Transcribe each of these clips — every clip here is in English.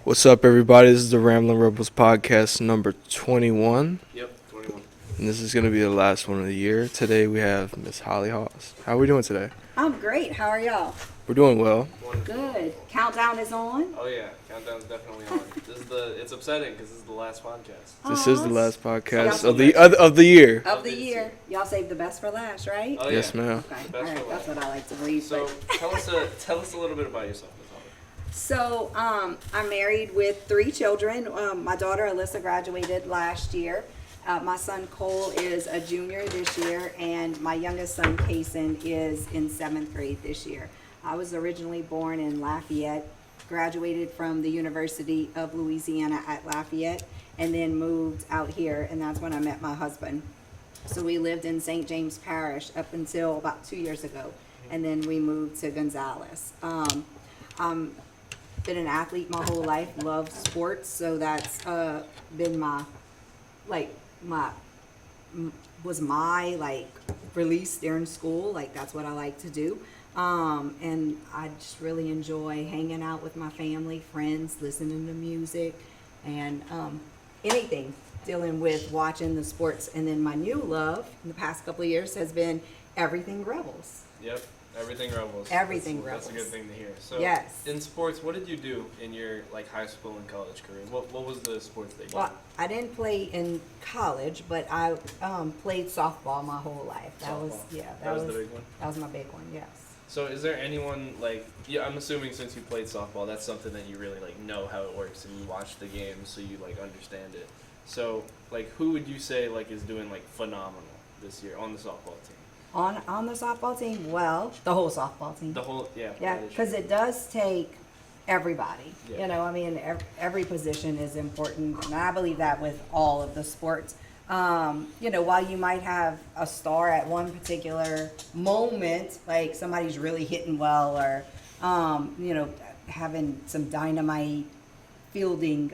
What's up, everybody? This is the Ramblin Rebels podcast number 21. Yep, 21. And this is going to be the last one of the year. Today we have Miss Holly Haase. How are we doing today? I'm great. How are y'all? We're doing well. Good. Countdown is on. Oh yeah, countdown's definitely on. It's upsetting because this is the last podcast. This is the last podcast So of the year. Of the year. Y'all saved the best for last, right? Oh, Yes, yeah. ma'am. Okay. The All best right. for That's last. what I like to believe. So but- tell us a little bit about yourself, Ms. Holly. So, I'm married with 3 children. My daughter Alyssa graduated last year. My son Cole is a junior this year, and my youngest son Kason is in 7th grade this year. I was originally born in Lafayette, graduated from the University of Louisiana at Lafayette, and then moved out here, and that's when I met my husband. So we lived in St. James Parish up until about 2 years ago, and then we moved to Gonzales. I'm been an athlete my whole life, loved sports, so that's been my release during school. Like, that's what I like to do. And I just really enjoy hanging out with my family, friends, listening to music, and anything dealing with watching the sports. And then my new love in the past couple of years has been everything Rebels. Yep, everything Rebels. Everything That's a Rebels. good thing to hear. So Yes. in sports, what did you do in your high school and college career? What was the sports that you Well, I didn't play in college, but I played softball my whole life. That was the big one? That was my big one, yes. So is there anyone I'm assuming since you played softball, that's something that you really know how it works and you watch the game so you understand it. So who would you say is doing phenomenal this year on the softball team? On the softball team, well, the whole softball team. The whole Yeah, that is because true. it does take everybody. Yeah. I mean, every position is important, and I believe that with all of the sports. While you might have a star at one particular moment, like somebody's really hitting well, or having some dynamite fielding,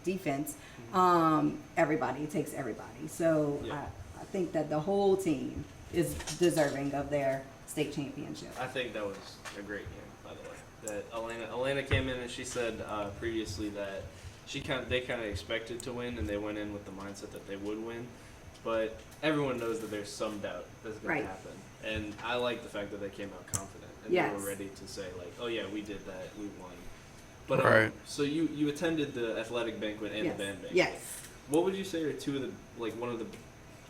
defense. It takes everybody. So Yeah. I think that the whole team is deserving of their state championship. I think that was a great game, by the way. That Elena came in and she said previously that they kind of expected to win and they went in with the mindset that they would win, but everyone knows that there's some doubt that's going Right. to happen. And I like the fact that they came out confident and Yes. they were ready to say oh yeah, we did that, we won. But Right. So you attended the athletic banquet and Yes. the band banquet. Yes. What would you say are two of the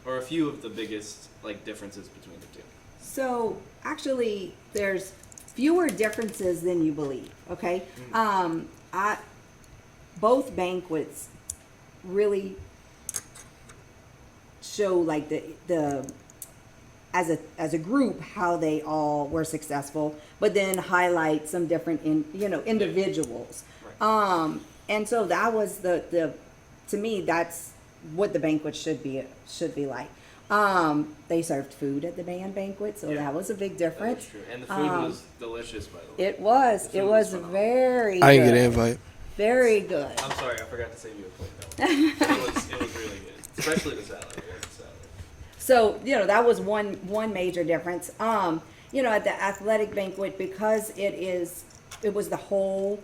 or a few of the biggest differences between the two? So actually, there's fewer differences than you believe. Okay, both banquets really show the as a group how they all were successful, but then highlight some different individuals. Right. And so that was the to me that's what the banquet should be like. They served food at the band banquet, so Yeah. that was a big That difference. was true. And the food was delicious, by the way. It was. The It food was phenomenal. very. I didn't good. get an invite. Very good. I'm sorry, I forgot to say you a plate that one. It was really good, especially the salad. I love the salad. So that was one major difference. At the athletic banquet, because it was the whole,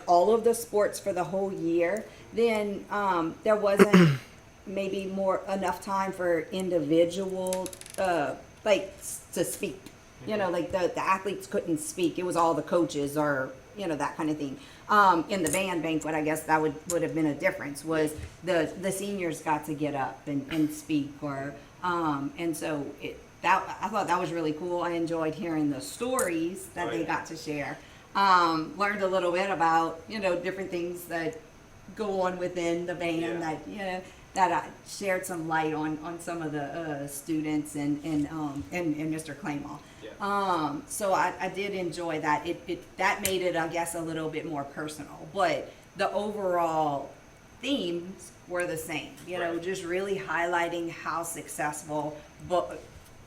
all of the sports for the whole year. Then there wasn't maybe enough time for individual to speak. The athletes couldn't speak. It was all the coaches or that kind of thing. In the band banquet, I guess that would have been a difference. Was the seniors got to get up and speak, or and so I thought that was really cool. I enjoyed hearing the stories that they got to share. Learned a little bit about different things that go on within the band, that I shared some light on some of the students and Mr. Claymore. Yeah. So I did enjoy that. That made it, I guess, a little bit more personal, but the overall themes were the same. Right. Just really highlighting how successful both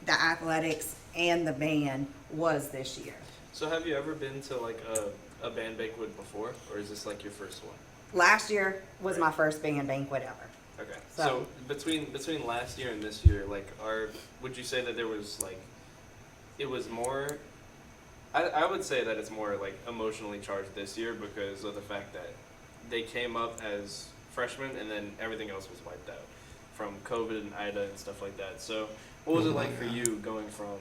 the athletics and the band was this year. So have you ever been to a band banquet before, or is this your first one? Last year was my first band banquet ever. Okay. So- So between last year and this year, would you say that there was it was more? I would say that it's more emotionally charged this year because of the fact that they came up as freshmen, and then everything else was wiped out from COVID and Ida and stuff like that. So, what was Oh it my like for God. you going from,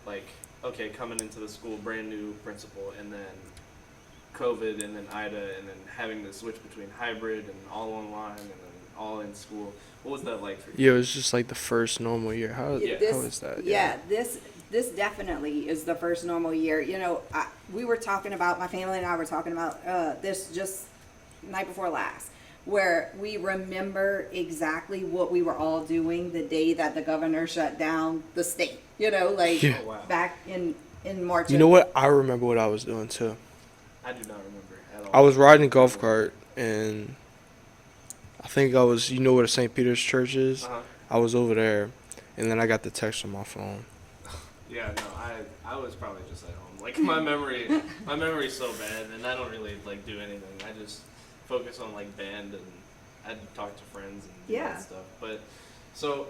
like, okay, coming into the school, brand new principal, and then COVID, and then Ida, and then having to switch between hybrid and all online, and then all in school? What was that like for you? Yeah, it was just like the first normal year. Yeah. How is that? Yeah, this definitely is the first normal year. You know, we were talking about, my family and I were talking about this just night before last, where we remember exactly what we were all doing the day that the governor shut down the state. You know, like Yeah. Oh, wow. back in March. You know what? I remember what I was doing too. I do not remember at all. I was riding a golf cart, and I think I was, you know where the St. Peter's Church is? Uh-huh. I was over there, and then I got the text on my phone. Yeah, no, I was probably just at home. Like my memory's so bad, and I don't really like do anything. I just focus on like band, and I'd talk to friends and do Yeah. that stuff. But so,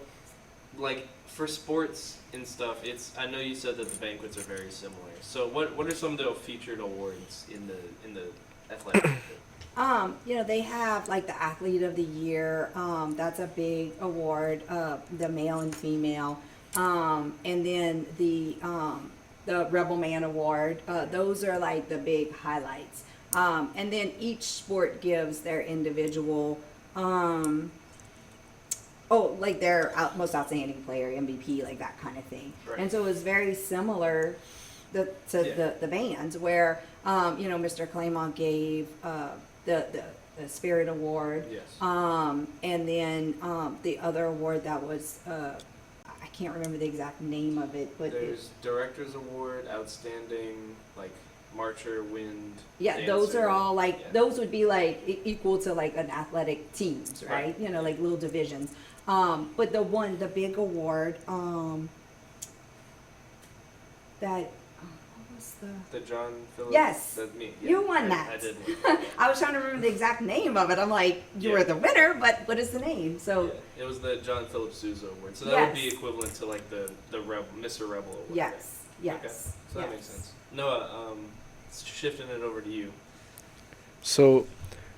like for sports and stuff, I know you said that the banquets are very similar. So what are some of the featured awards in the athletic banquet? You know, they have like the Athlete of the Year. That's a big award, the male and female. And then the Rebel Man Award. Those are like the big highlights. And then each sport gives their individual, like their most outstanding player, MVP, like that kind of thing. Right. And so it was very similar to Yeah. the bands where, you know, Mr. Claymont gave the Spirit Award. Yes. And then the other award that was, I can't remember the exact name of it, but There's Director's Award, Outstanding, like Marcher, Wind. yeah, those Dancer. are all like, Yeah. those would be like equal to like an athletic teams, right? Right. You know, like little divisions. But the big award, that, what was the? The John Phillips. Yes. That's me. You won I that. did win. I was trying to remember the exact name of it. I'm like, you Yeah. were the winner, but what is the name? So, Yeah, it was the John Phillips Sousa Award. So that would be Yes. equivalent to like the Rebel, Mr. Rebel Award. yes, right? yes. Okay. So that makes sense. Noah, shifting it over to you. So,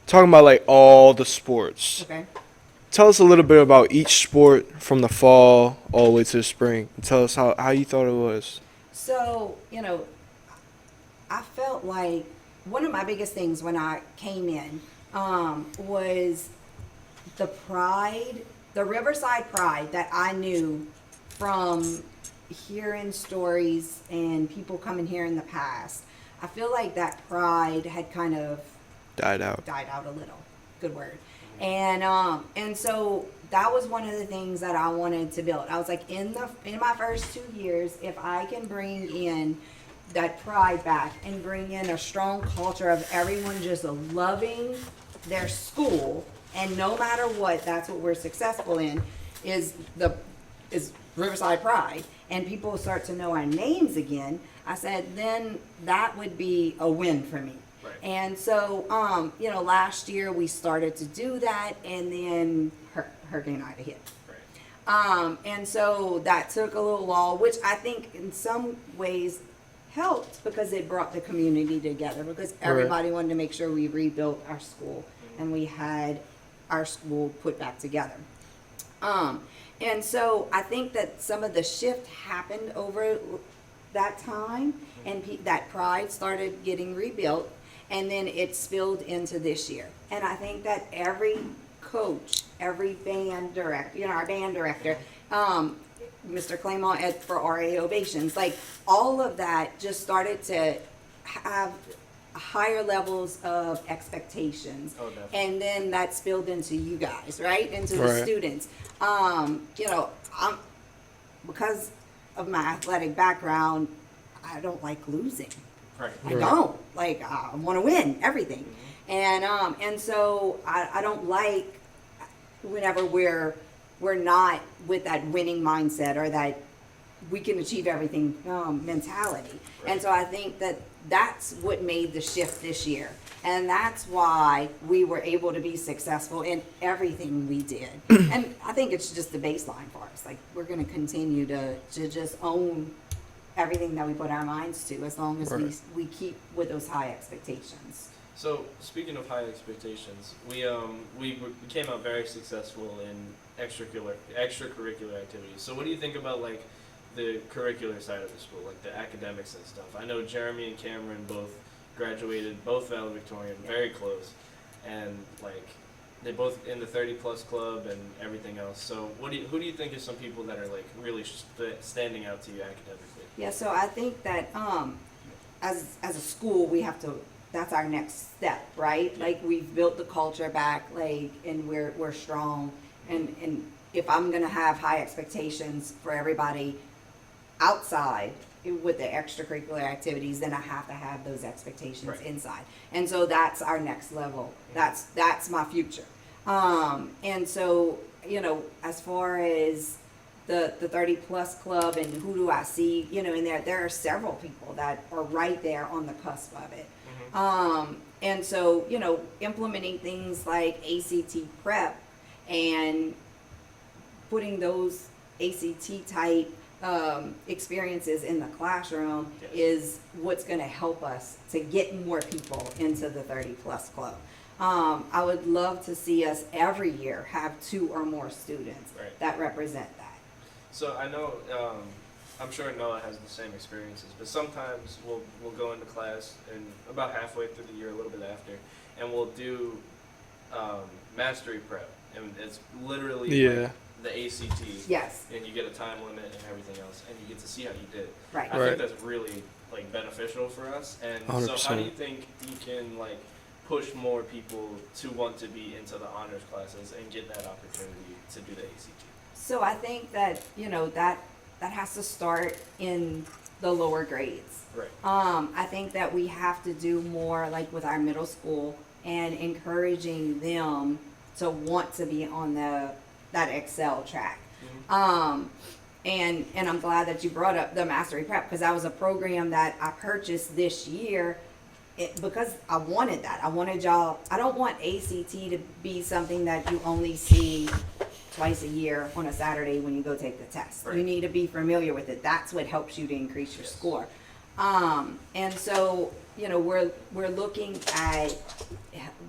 talking about like all the sports. Okay. Tell us a little bit about each sport from the fall all the way to the spring. And tell us how you thought it was. So, you know, I felt like one of my biggest things when I came in was the pride, the Riverside pride that I knew from hearing stories and people coming here in the past. I feel like that pride had kind of Died out. died out a little. Good word. And so that was one of the things that I wanted to build. I was like, in my first 2 years, if I can bring in that pride back and bring in a strong culture of everyone just loving their school, and no matter what, that's what we're successful in, is Riverside Pride, and people start to know our names again. I said, then that would be a win for me. Right. And so, you know, last year we started to do that, and then Hurricane Ida hit. Right. And so that took a little while, which I think in some ways helped because it brought the community together, because everybody wanted to make sure we rebuilt our school and we had our school put back together. And so I think that some of the shift happened over that time, and that pride started getting rebuilt, and then it spilled into this year. And I think that every coach, every band director, you know, our band director, Mr. Claymont for RA Ovations, like all of that just started to have higher levels of expectations. Oh, definitely. And then that spilled into you guys, right? Into the Right. students. You know, because of my athletic background, I don't like losing. Right. I don't. Like, I want to win everything. And so I don't like whenever we're not with that winning mindset or that we can achieve everything mentality. Right. And so I think that that's what made the shift this year. And that's why we were able to be successful in everything we did. And I think it's just the baseline for us. Like, we're going to continue to just own everything that we put our minds to, as long as Right. we keep with those high expectations. So speaking of high expectations, we came out very successful in extracurricular activities. So what do you think about like the curricular side of the school, like the academics and stuff? I know Jeremy and Cameron both graduated, both valedictorian, very close, and like they both in the 30 plus club and everything else. So who do you think are some people that are like really standing out to you academically? Yeah, so I think that as a school, we have to. That's our next step, right? Yeah. Like we've built the culture back, like, and we're strong. And if I'm gonna have high expectations for everybody outside with the extracurricular activities, then I have to have those expectations Right. inside. And so that's our next level. That's my future. And so, you know, as far as the 30 plus club and who do I see, you know, in there are several people that are right there on the cusp of it. And so, you know, implementing things like ACT prep and putting those ACT type experiences in the classroom Yes. is what's going to help us to get more people into the 30 plus club. I would love to see us every year have 2 or more students Right. that represent that. So I know, I'm sure Noah has the same experiences, but sometimes we'll go into class and about halfway through the year, a little bit after, and we'll do mastery prep, and it's literally Yeah. like the ACT, Yes, and you get a time limit and everything else, and you get to see how you did. right. I Right. think that's really like beneficial for us, and so 100%. how do you think you can like push more people to want to be into the honors classes and get that opportunity to do the ACT? So I think that, you know, that has to start in the lower grades. Right. I think that we have to do more like with our middle school and encouraging them to want to be on that Excel track. And I'm glad that you brought up the Mastery Prep because that was a program that I purchased this year because I wanted that. I wanted y'all, I don't want ACT to be something that you only see twice a year on a Saturday when you go take the test. Right. You need to be familiar with it. That's what helps you to increase your Yes. score. And so, you know, we're looking at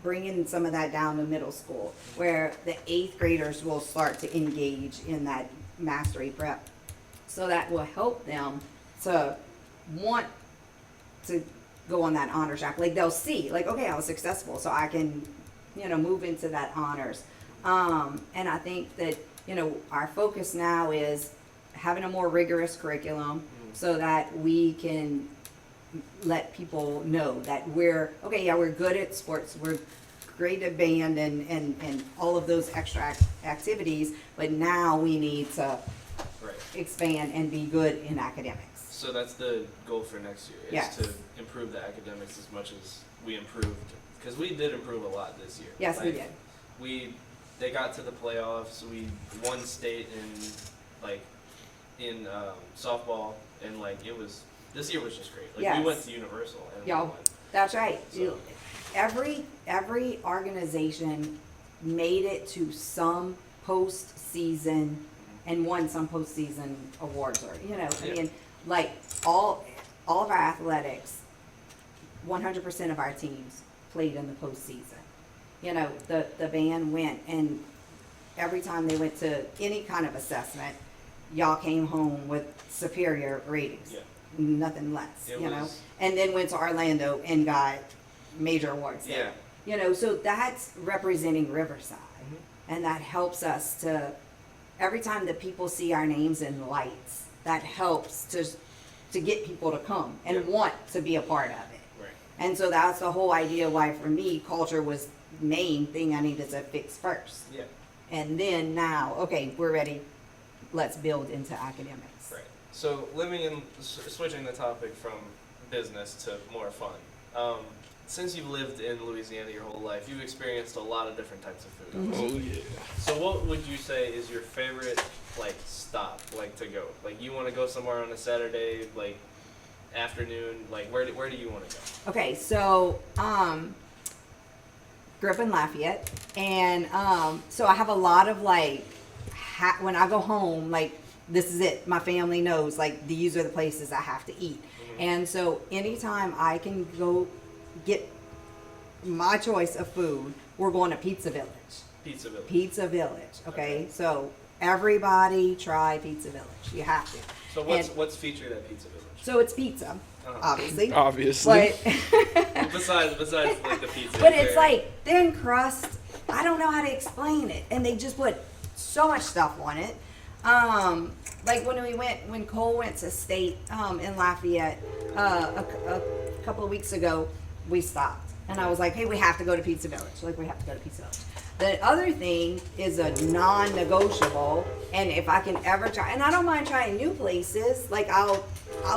bringing some of that down to middle school, where the 8th graders will start to engage in that mastery prep. So that will help them to want to go on that honors track. Like they'll see, like, okay, I was successful, so I can, you know, move into that honors. And I think that, you know, our focus now is having a more rigorous curriculum so that we can let people know that we're good at sports, we're great at band and all of those extra activities, but now we need to Right. expand and be good in academics. So that's the goal for next year, is Yes. to improve the academics as much as we improved, because we did improve a lot this year. Yes, we Like, did. They got to the playoffs. We won state in softball, and like this year was just great. Like Yes. we went to Universal and we Y'all, won. that's right. So- Every organization made it to some postseason and won some postseason awards, or I Yeah. mean, like all of our athletics, 100% of our teams played in the postseason. You know, the band went, and every time they went to any kind of assessment, y'all came home with superior ratings. Yeah. Nothing less, It you know. was- And then went to Orlando and got major awards there. Yeah. You know, so that's representing Riverside. Mhm. And that helps us to, every time that people see our names in lights, that helps to get people to come and Yeah. want to be a part of it. Right. And so that's the whole idea why for me, culture was the main thing I needed to fix first. Yeah. And then now, okay, we're ready, let's build into academics. Right. So switching the topic from business to more fun. Since you've lived in Louisiana your whole life, you've experienced a lot of different types of food. Oh yeah. So what would you say is your favorite like stop, like to go? Like you want to go somewhere on a Saturday, like afternoon, like where do you want to go? Okay, so grew up in Lafayette, and so I have a lot of like when I go home, like this is it. My family knows like these are the places I have to eat, and so anytime I can go get my choice of food, we're going to Pizza Village. Pizza Village. Pizza Village, okay? So everybody try Pizza Village. You have to. So what's featured at Pizza Village? So it's pizza, obviously. Obviously. But besides like the pizza. but it's like thin crust. I don't know how to explain it, and they just put so much stuff on it. Like when Cole went to state in Lafayette a couple of weeks ago, we stopped, and I was like, hey, we have to go to Pizza Village. Like, we have to go to Pizza Village. The other thing is a non-negotiable, and if I can ever try, and I don't mind trying new places. Like I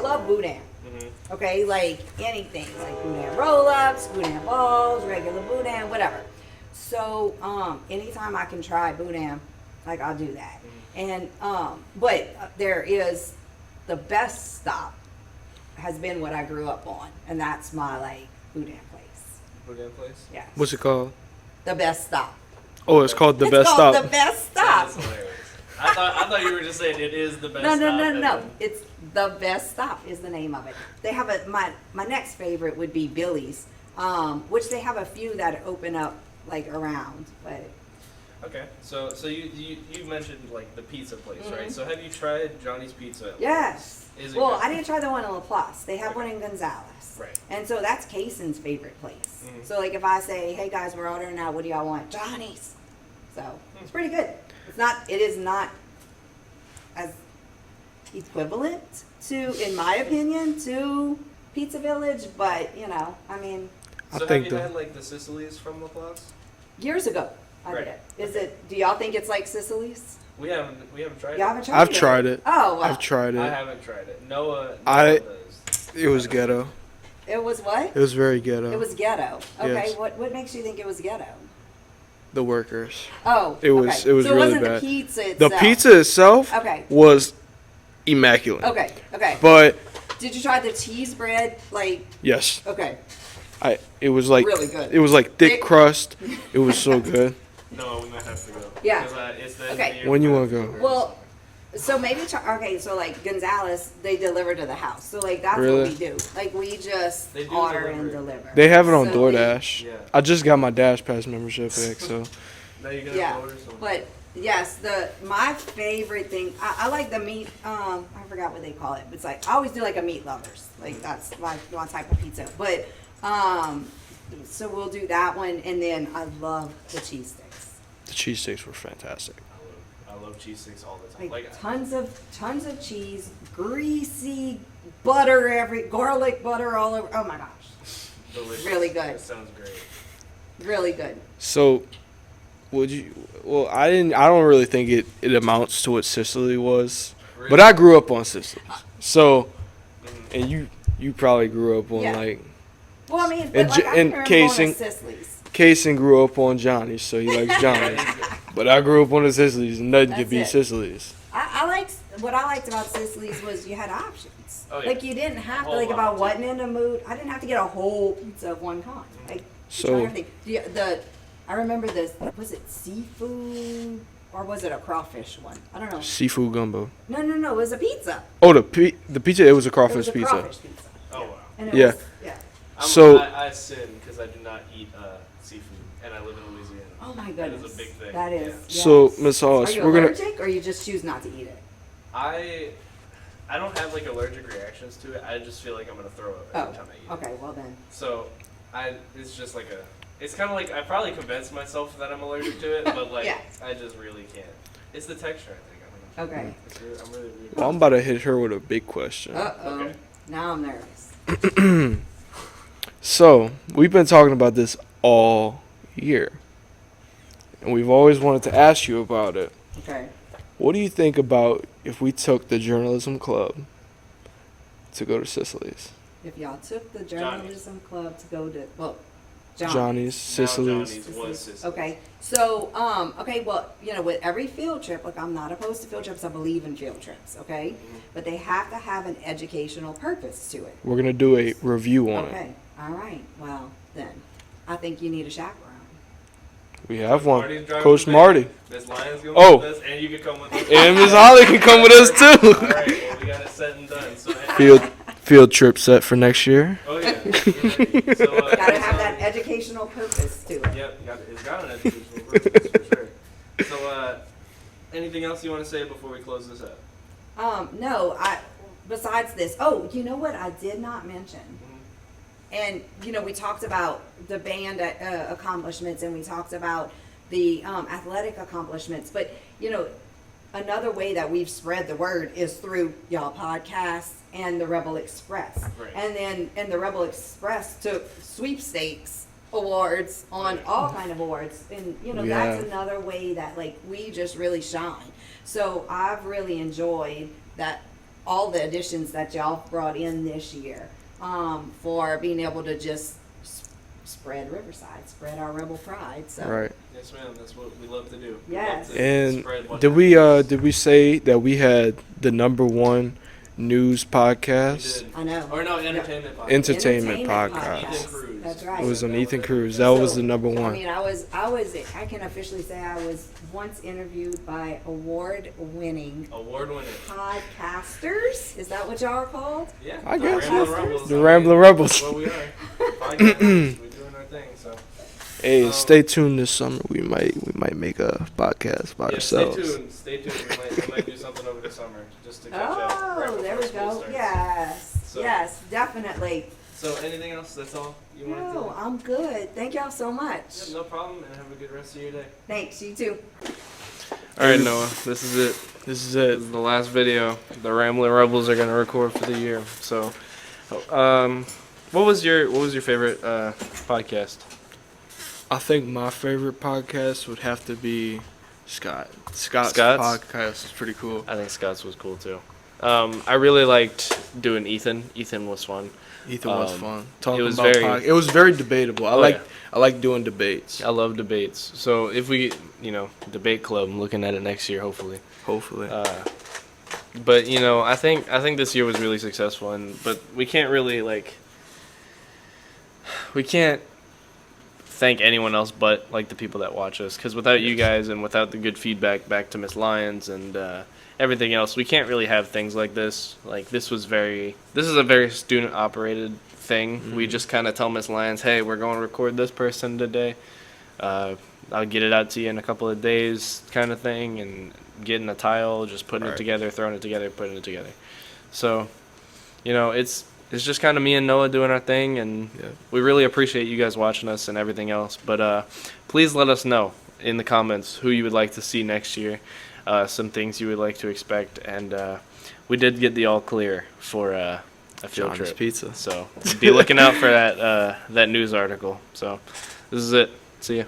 love boudin. Mm-hmm. Okay, like anything, like boudin roll-ups, boudin balls, regular boudin, whatever. So anytime I can try boudin, like I'll do that. And but there is the best stop has been what I grew up on, and that's my like boudin place. Boudin place? Yes. What's it called? The best stop. Oh, it's called the It's best called stop. The best stop. That's hilarious. I thought you were just saying it is the best No, stop. It's the best stop is the name of it. They have my next favorite would be Billy's, which they have a few that open up like around, but. Okay, so you mentioned like the pizza place, right? So have you tried Johnny's Pizza? Yes. Is it Well, good? I didn't try the one in La Place. They have Okay. one in Gonzales. Right. And so that's Kaysen's favorite place. Mhm. So like if I say, hey guys, we're ordering now, what do y'all want? Johnny's. So it's pretty good. It is not as equivalent to, in my opinion, to Pizza Village, but I mean, So think have you the- had like the Sicily's from LaPlace? years ago I Right. did. Do y'all think it's like Sicily's? We haven't tried Y'all it. haven't tried I've it? tried it. Oh, wow. I've tried I it. haven't tried it. Noah I- does. It was ghetto. It was what? It was very ghetto. It was ghetto. Okay, Yes. what makes you think it was ghetto? The workers. Oh, It was- okay. it was so really it wasn't bad. the pizza The itself. pizza itself Okay. was immaculate. Okay. But Did you try the cheese bread? Like, yes, okay, it was like really good. it was like thick Thick. crust. It was so good. No, we might have to go. Yeah. 'Cause, it's the Okay. end of the year. When you wanna go? Well, so maybe so like Gonzales, they deliver to the house. So like that's Really? what we do. Like we just They do order deliver. and deliver. They have it on So DoorDash. Yeah. I just got my Dash Pass membership back, so Now you're gonna Yeah, order some. but yes, my favorite thing. I like the meat. I forgot what they call it. It's like I always do like a meat lovers. Like that's my type of pizza. But so we'll do that one, and then I love the cheese sticks. the cheese sticks were fantastic. I love cheese sticks all the time. Like tons of cheese, greasy butter, garlic butter all over. Oh my gosh, delicious. really good. That sounds great. really good. So, would you? Well, I didn't. I don't really think it amounts to what Sicily was, but I grew up on Sicily. So, and you probably grew up on Yeah. like Well, I mean, but And like, J- I and remember casing- going to Sicily's. Kaysen grew up on Johnny's, so he likes Johnny's. But I grew up on the Sicily's, and nothing could That's beat it. Sicily's. I liked what I liked about Sicily's was you had options. Oh, yeah. Like you didn't have to Whole like if I lot, too. wasn't in the mood, I didn't have to get a whole pizza of one kind. Like So- try everything. I remember this. Was it seafood or was it a crawfish one? I don't know. Seafood gumbo. No. It was a pizza. Oh, the pizza. It was a It crawfish was a pizza. crawfish pizza. Oh wow. And it Yeah. was, yeah. So- I sin because I do not eat seafood, and I live in Louisiana. Oh my That goodness. is a big thing. That is. Yeah. So, yes. Miss Haase, Are you we're gonna. allergic or you just choose not to eat it? I don't have like allergic reactions to it. I just feel like I'm gonna throw up every time I eat it. Okay. Well then. So it's just like it's kind of like I probably convinced myself that I'm allergic to it, but like Yeah. I just really can't. It's the texture, I think. I don't know. Okay. I'm really weird. Well, I'm about to hit her with a big question. Uh-oh. Okay. Now I'm nervous. So, we've been talking about this all year. And we've always wanted to ask you about it. Okay. What do you think about if we took the journalism club to go to Sicily's? If y'all took the journalism club to go to, well, Johnny's, Now Sicily's. Johnny's was Sicily. Okay. So, okay, well, with every field trip, like I'm not opposed to field trips. I believe in field trips, okay? But they have to have an educational purpose to it. We're going to do a review on it. Okay. All right. Well, then, I think you need a chaperone. We have one. Marty's driving Coach the van. Marty. Miss Lyons gonna Oh. be with us, and you can come with us. And Ms. Holly can come with us All too. right, well, we got it set and done. So Field trip set for next year. Oh yeah. So, Gotta have that educational purpose to it. Yep, it's got an educational purpose for sure. So, anything else you want to say before we close this out? No, besides this, oh, you know what I did not mention? And, we talked about the band accomplishments, and we talked about the athletic accomplishments. But, another way that we've spread the word is through y'all podcasts and the Rebel Express. Right. And the Rebel Express took sweepstakes awards on all kind of awards. And, that's another way that, we just really shine. So I've really enjoyed that, all the additions that y'all brought in this year. For being able to just spread Riverside, spread our Rebel pride. So. Right. Yes, ma'am. That's what we love to do. Yes. We love to And spread what did we say that we had the #1 news podcast? we did. I know. Or no, entertainment podcast. Entertainment Entertainment podcast. Ethan Cruz. That's right. It was on That Ethan it. Cruz. That was the So, #1. I mean, I can officially say I was once interviewed by award-winning Award-winning. podcasters. Is that what y'all are called? Yeah. I the guess Ramblin' so. Rebels. The Ramblin' Rebels. Well, we are. Podcasters. We're doing our thing. So. Hey, stay tuned this summer. We might make a podcast by Yeah, ourselves. Stay tuned. We might do something over the summer just to catch up. right Oh, before there we school go. starts. Yes. So- Yes, definitely. So, anything else? That's all you wanted No, to? I'm good. Thank y'all so much. Yeah, no problem, and have a good rest of your day. Thanks, you too. All right, Noah. This is it. This is This it. is the last video the Ramblin' Rebels are gonna record for the year. So, what was your favorite podcast? I think my favorite podcast would have to be Scott's Scott's? podcast is pretty cool. I think Scott's was cool too. I really liked doing Ethan. Ethan was fun. Ethan was fun. Talking it was about very- it was very debatable. Oh, I like doing debates. I love debates. So if we, debate club, I'm looking at it next year, hopefully. Hopefully. But I think this year was really successful, but we can't really we can't thank anyone else but the people that watch us, because without you guys and without the good feedback back to Miss Lyons and everything else, we can't really have things like this. This is a very student operated thing. Mm-hmm. We just kind of tell Miss Lyons, hey, we're going to record this person today. I'll get it out to you in a couple of days, kind of thing, and getting a tile, just putting it together, throwing it together, putting it together. So, it's just kind of me and Noah doing our thing, and we really appreciate you guys watching us and everything else. But please let us know in the comments who you would like to see next year, some things you would like to expect, and we did get the all clear for a field Johnny's trip. Pizza. So be looking out for that news article. So this is it. See ya.